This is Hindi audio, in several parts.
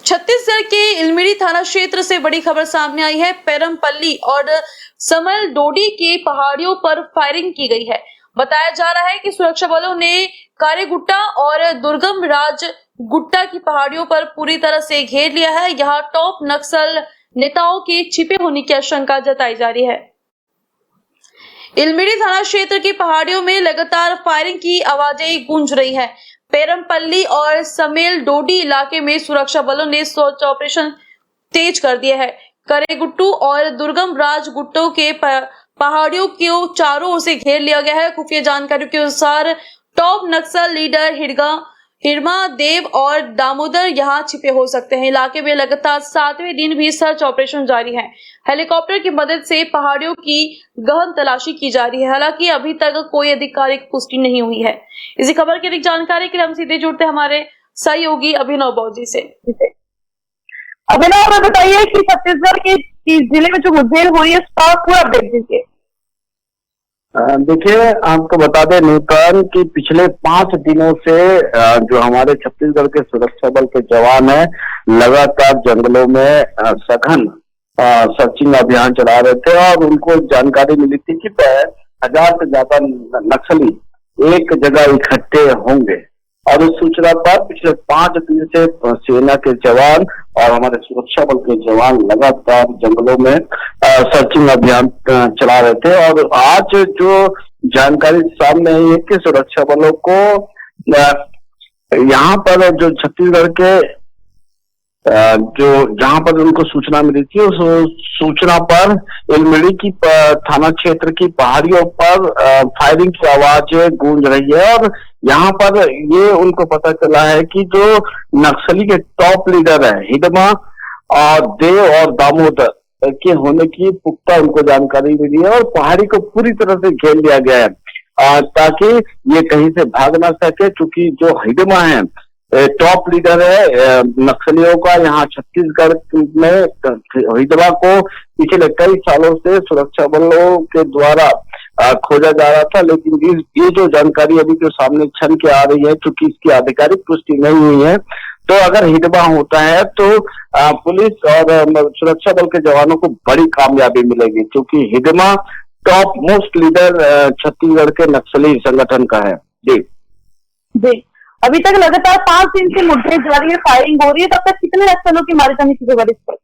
छत्तीसगढ़ के इलमिरी थाना क्षेत्र से बड़ी खबर सामने आई है। पेरमपल्ली और समल डोडी के पहाड़ियों पर फायरिंग की गई है। बताया जा रहा है कि सुरक्षा बलों ने कारेगुट्टा और दुर्गम राज गुट्टा की पहाड़ियों पर पूरी तरह से घेर लिया है। यहाँ टॉप नक्सल नेताओं के छिपे होने की आशंका जताई जा रही है। इलमिरी थाना क्षेत्र की पहाड़ियों में लगातार फायरिंग की आवाजें गूंज रही हैं। पेरमपल्ली और समेल डोडी इलाके में सुरक्षा बलों ने सर्च ऑपरेशन तेज कर दिया है। करेगुट्टू और दुर्गम राज गुट्टों के पहाड़ियों को चारों ओर से घेर लिया गया है। खुफिया जानकारी के अनुसार टॉप नक्सल लीडर हिरमा देव और दामोदर यहां छिपे हो सकते हैं। इलाके में लगातार 7वें दिन भी सर्च ऑपरेशन जारी है। हेलीकॉप्टर की मदद से पहाड़ियों की गहन तलाशी की जा रही है। हालांकि अभी तक कोई आधिकारिक पुष्टि नहीं हुई है। इसी खबर की अधिक जानकारी के लिए हम सीधे जुड़ते हैं हमारे सहयोगी अभिनव बौजी से। अभिनव, बताइए कि छत्तीसगढ़ के जिले में जो मुठभेड़ हुई है उसका पूरा अपडेट दीजिए। देखिए, आपको बता दें नूतन कि पिछले 5 दिनों से जो हमारे छत्तीसगढ़ के सुरक्षा बल के जवान हैं लगातार जंगलों में सघन सर्चिंग अभियान चला रहे थे और उनको जानकारी मिली थी कि 1000 से ज्यादा नक्सली एक जगह इकट्ठे होंगे और उस सूचना पर पिछले 5 दिन से सेना के जवान और हमारे सुरक्षा बल के जवान लगातार जंगलों में सर्चिंग अभियान चला रहे थे। और आज जो जानकारी सामने आई है कि सुरक्षा बलों को यहाँ पर जो छत्तीसगढ़ के जो जहां पर उनको सूचना मिली थी उस सूचना पर इलमिरी की थाना क्षेत्र की पहाड़ियों पर फायरिंग की आवाज गूंज रही है और यहाँ पर ये उनको पता चला है कि जो नक्सली के टॉप लीडर है हिडमा और देव और दामोदर के होने की पुख्ता उनको जानकारी मिली है और पहाड़ी को पूरी तरह से घेर लिया गया है ताकि ये कहीं से भाग ना सके। चूंकि जो हिडमा है टॉप लीडर है नक्सलियों का, यहाँ छत्तीसगढ़ में हिडमा को पिछले कई सालों से सुरक्षा बलों के द्वारा खोजा जा रहा था। लेकिन ये जो जानकारी अभी जो सामने छन के आ रही है, चूंकि इसकी आधिकारिक पुष्टि नहीं हुई है, तो अगर हिडमा होता है तो पुलिस और सुरक्षा बल के जवानों को बड़ी कामयाबी मिलेगी, क्योंकि Hidma top most leader Chhattisgarh के नक्सली संगठन का है। जी, अभी तक लगातार 5 दिन से मुठभेड़ जारी है, फायरिंग हो रही है। तब तक कितने नक्सलों की मारे जाने की खबर इस पर?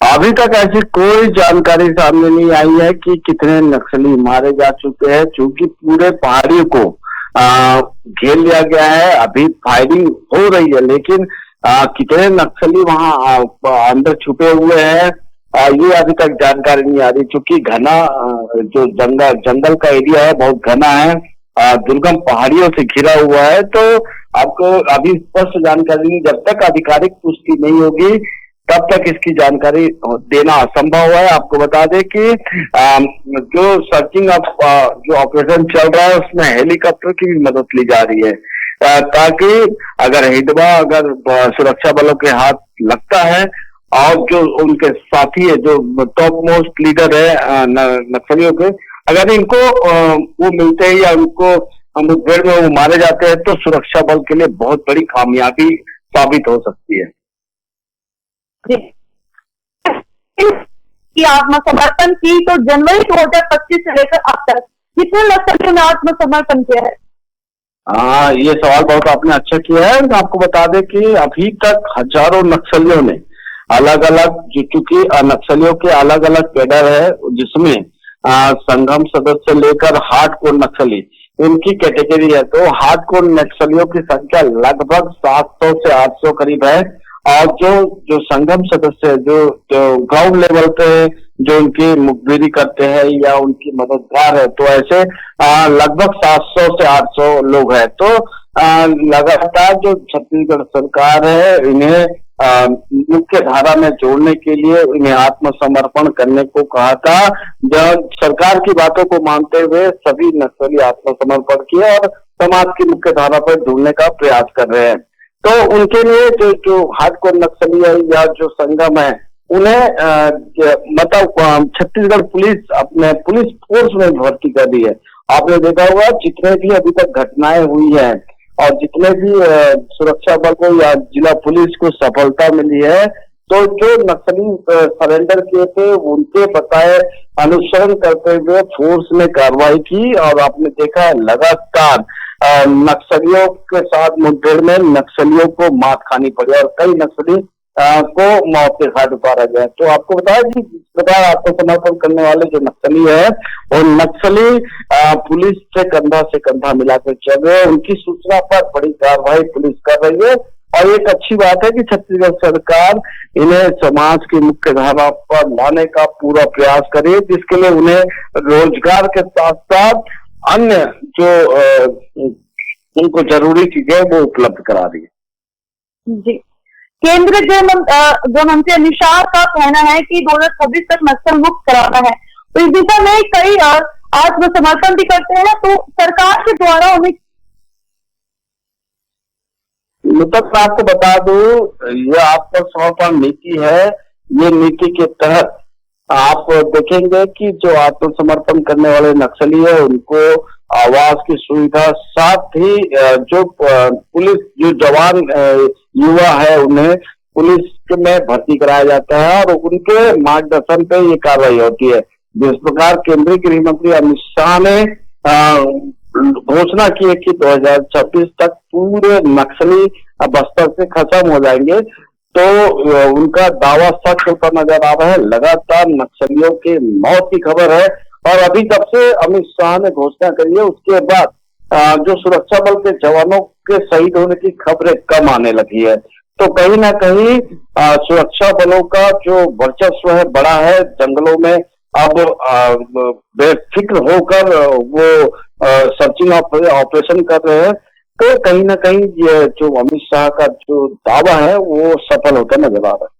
अभी तक ऐसी कोई जानकारी सामने नहीं आई है कि कितने नक्सली मारे जा चुके हैं, क्योंकि पूरे पहाड़ी को घेर लिया गया है। अभी फायरिंग हो रही है, लेकिन कितने नक्सली वहां अंदर छुपे हुए हैं ये अभी तक जानकारी नहीं आ रही, क्योंकि घना जो जंगल का एरिया है बहुत घना है, दुर्गम पहाड़ियों से घिरा हुआ है। तो आपको अभी स्पष्ट जानकारी नहीं, जब तक आधिकारिक पुष्टि नहीं होगी तब तक इसकी जानकारी देना असंभव है। आपको बता दें कि जो सर्चिंग जो ऑपरेशन चल रहा है उसमें हेलीकॉप्टर की भी मदद ली जा रही है ताकि अगर हिडमा अगर सुरक्षा बलों के हाथ लगता है और जो उनके साथी है जो टॉप मोस्ट लीडर है नक्सलियों के, अगर इनको वो मिलते हैं या उनको मुठभेड़ में वो मारे जाते हैं तो सुरक्षा बल के लिए बहुत बड़ी कामयाबी साबित हो सकती है। की आत्मसमर्पण की तो जनवरी 2025 से लेकर अब तक कितने नक्सलियों ने आत्मसमर्पण किया है? हाँ, ये सवाल बहुत आपने अच्छा किया है। आपको बता दें कि अभी तक हजारों नक्सलियों ने अलग अलग, क्योंकि नक्सलियों के अलग अलग कैडर है जिसमें संगम सदस्य लेकर हार्डकोर नक्सली इनकी कैटेगरी है। तो हार्डकोर नक्सलियों की संख्या लगभग 700 से 800 करीब है और जो संगम सदस्य जो ग्राउंड लेवल पे जो उनकी मुखबिरी करते हैं या उनकी मददगार है, तो ऐसे लगभग 700 से 800 लोग हैं। तो लगातार जो छत्तीसगढ़ सरकार है इन्हें मुख्य धारा में जोड़ने के लिए इन्हें आत्मसमर्पण करने को कहा था। जब सरकार की बातों को मानते हुए सभी नक्सली आत्मसमर्पण किए और समाज की मुख्य धारा पर जुड़ने का प्रयास कर रहे हैं। तो उनके लिए जो हार्डकोर नक्सली है या जो संगम है उन्हें मतलब छत्तीसगढ़ पुलिस अपने पुलिस फोर्स में भर्ती कर दी है। आपने देखा होगा जितने भी अभी तक घटनाएं हुई हैं और जितने भी सुरक्षा बल को या जिला पुलिस को सफलता मिली है, तो जो नक्सली सरेंडर किए थे उनके बताए अनुसरण करते हुए फोर्स ने कार्रवाई की और आपने देखा है लगातार नक्सलियों के साथ मुठभेड़ में नक्सलियों को मात खानी पड़ी और कई नक्सली को मौत के घाट उतारा गया। तो आपको बताया कि जिस प्रकार आत्मसमर्पण करने वाले जो नक्सली है वो नक्सली पुलिस से कंधा मिलाकर चल रहे हैं। उनकी सूचना पर बड़ी कार्रवाई पुलिस कर रही है और एक अच्छी बात है कि छत्तीसगढ़ सरकार इन्हें समाज की मुख्य धारा पर लाने का पूरा प्रयास करे, जिसके लिए उन्हें रोजगार के साथ साथ अन्य जो उनको जरूरी चीजें वो उपलब्ध करा रही है। जी, केंद्रीय गृह मंत्री अमित शाह का कहना है कि 2026 तक नक्सल मुक्त कराना है, तो इस दिशा में कई आत्मसमर्पण भी करते हैं। तो सरकार के द्वारा उन्हें मतलब मैं आपको बता दूं, ये आत्मसमर्पण नीति है। ये नीति के तहत आप देखेंगे कि जो आत्मसमर्पण करने वाले नक्सली है उनको आवास की सुविधा, साथ ही जो पुलिस जो जवान युवा है उन्हें पुलिस में भर्ती कराया जाता है और उनके मार्गदर्शन पे ये कार्रवाई होती है। जिस प्रकार केंद्रीय गृह मंत्री अमित शाह ने घोषणा की है कि 2026 तक पूरे नक्सली बस्तर से खत्म हो जाएंगे, तो उनका दावा सच होता नजर आ रहा है। लगातार नक्सलियों के मौत की खबर है और अभी जब से अमित शाह ने घोषणा करी है उसके बाद जो सुरक्षा बल के जवानों के शहीद होने की खबरें कम आने लगी है। तो कहीं ना कहीं सुरक्षा बलों का जो वर्चस्व है बड़ा है, जंगलों में अब बेफिक्र होकर वो सर्चिंग ऑपरेशन कर रहे हैं। तो कहीं ना कहीं ये जो अमित शाह का जो दावा है वो सफल होता नजर आ रहा है।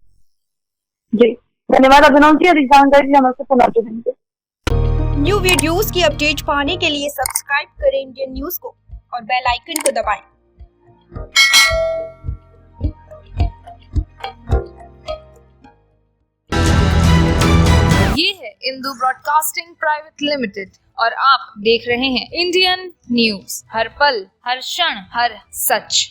जी, धन्यवाद अभिनव जी, अधिक जानकारी हमारे पहुंचा देंगे। न्यू वीडियोस की अपडेट पाने के लिए सब्सक्राइब करें इंडियन न्यूज को और बेल आइकन को दबाएं। ये है इंदू ब्रॉडकास्टिंग प्राइवेट लिमिटेड और आप देख रहे हैं इंडियन न्यूज, हर पल हर क्षण हर सच।